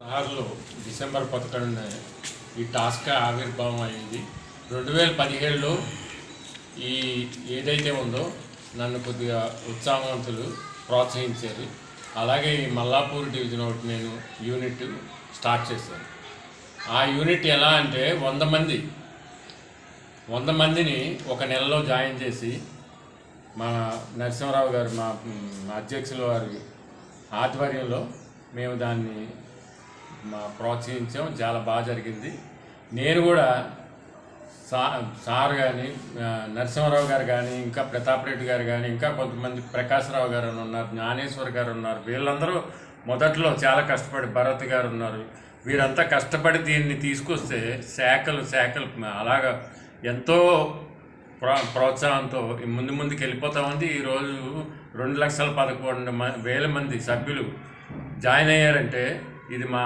16లో December 11న ఈ task ఆవిర్భావం అయింది. 2017లో ఈ ఏదైతే ఉందో నన్ను కొద్దిగా ఉత్సాహవంతులు ప్రోత్సహించారు. అలాగే ఈ మల్లాపూర్ డివిజన్ ఒకటి నేను యూనిట్ స్టార్ట్ చేశాను. ఆ యూనిట్ ఎలా అంటే 100 మందిని ఒక నెలలో జాయిన్ చేసి మా నరసింహరావు గారు మా అధ్యక్షుల వారి ఆధ్వర్యంలో మేము దాన్ని ప్రోత్సహించాం. చాలా బాగా జరిగింది. నేను కూడా సార్ కానీ నరసింహరావు గారు కానీ ఇంకా ప్రతాప్ రెడ్డి గారు కానీ ఇంకా కొంతమంది ప్రకాశ్రావు గారు ఉన్నారు, జ్ఞానేశ్వర్ గారు ఉన్నారు. వీళ్ళందరూ మొదట్లో చాలా కష్టపడి భరత్ గారు ఉన్నారు. వీరంతా కష్టపడి దీన్ని తీసుకొస్తే శాఖలు అలాగా ఎంతో ప్రోత్సాహంతో ముందుకు వెళ్ళిపోతూ ఉంది. ఈరోజు 2,11,000 మంది సభ్యులు జాయిన్ అయ్యారంటే ఇది మా